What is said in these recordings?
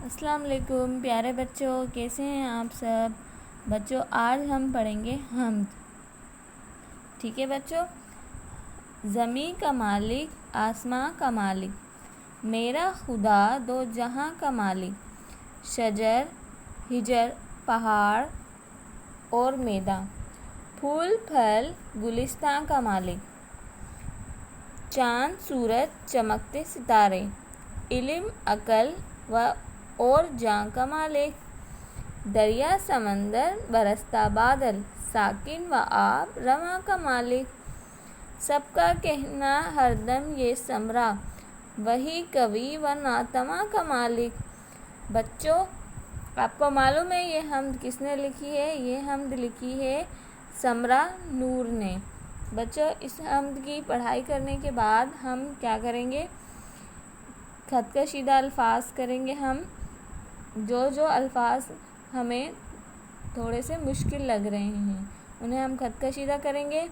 अस्सलाम वालेकुम प्यारे बच्चों, कैसे हैं आप सब बच्चों। आज हम पढ़ेंगे हम्द। ठीक है बच्चों। ज़मी का मालिक, आसमां का मालिक, मेरा खुदा दो जहां का मालिक, शजर हिजर पहाड़ और मैदान, फूल फल गुलिस्तान का मालिक, चाँद सूरज चमकते सितारे, इल्म अकल व और जान का मालिक, दरिया समंदर बरसता बादल, साकिन व आब रवा का मालिक, सबका कहना हरदम ये समरा, वही कवि व नातमा का मालिक। बच्चों, आपको मालूम है ये हम्द किसने लिखी है? ये हम्द लिखी है समरा नूर ने। बच्चों, इस हम्द की पढ़ाई करने के बाद हम क्या करेंगे? खतकशीदा अल्फाज करेंगे। हम जो अल्फाज हमें थोड़े से मुश्किल लग रहे हैं उन्हें हम खतकशीदा करेंगे।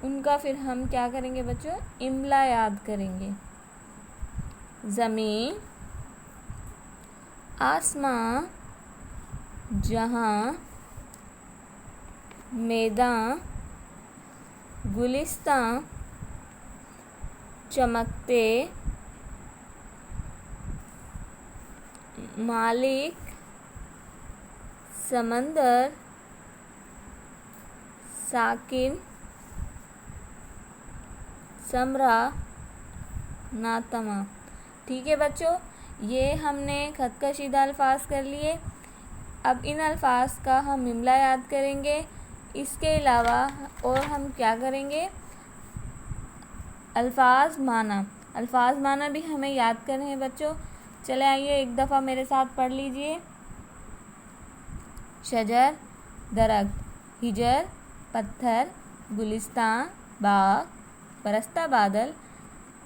उनका फिर हम क्या करेंगे बच्चों? इमला याद करेंगे। ज़मीन, आसमां, जहां, मैदान, गुलिस्तान, चमकते, मालिक, समंदर, साकिन, समरा, नातमा। ठीक है बच्चों, ये हमने खतकशीदा अल्फाज कर लिए। अब इन अल्फाज का हम इमला याद करेंगे। इसके अलावा और हम क्या करेंगे? अल्फाज माना भी हमें याद करने हैं बच्चों। चले आइए एक दफ़ा मेरे साथ पढ़ लीजिए। शजर दरख्त, हिजर पत्थर, गुलिस्तान बाग, बरसता बादल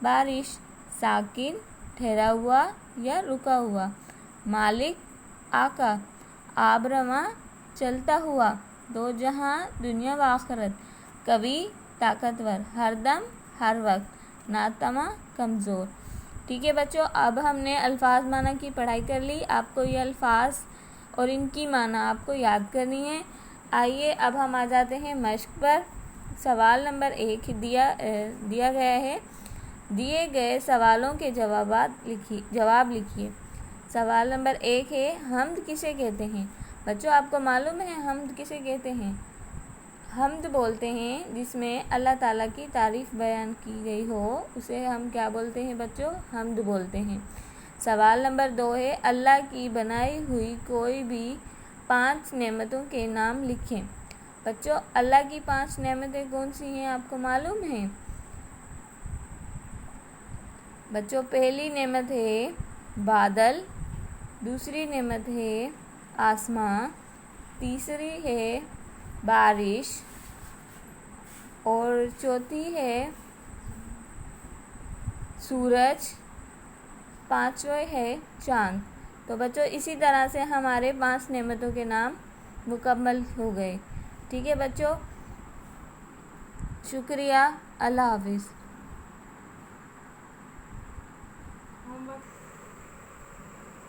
बारिश, साकिन ठहरा हुआ या रुका हुआ, मालिक आका, आबरमा चलता हुआ, दो जहां दुनिया व आखिरत, कवि ताकतवर, हरदम हर वक्त, नातमा कमज़ोर। ठीक है बच्चों, अब हमने अल्फाज माना की पढ़ाई कर ली। आपको ये अल्फाज और इनकी माना आपको याद करनी है। आइए अब हम आ जाते हैं मश्क पर। सवाल नंबर 1 दिया गया है। दिए गए सवालों के जवाब लिखिए। सवाल नंबर 1 है, हम्द किसे कहते हैं? बच्चों, आपको मालूम है हम्द किसे कहते हैं? हम्द बोलते हैं जिसमें अल्लाह ताला की तारीफ़ बयान की गई हो, उसे हम क्या बोलते हैं बच्चों? हम्द बोलते हैं। सवाल नंबर 2 है, अल्लाह की बनाई हुई कोई भी 5 नेमतों के नाम लिखें। बच्चों, अल्लाह की 5 नेमतें कौन सी हैं आपको मालूम है? बच्चों, पहली नेमत है बादल, दूसरी नेमत है आसमां, तीसरी है बारिश और चौथी है सूरज, पांचवें है चाँद। तो बच्चों, इसी तरह से हमारे 5 नेमतों के नाम मुकम्मल हो गए। ठीक है बच्चों, शुक्रिया, अल्लाह हाफिज़।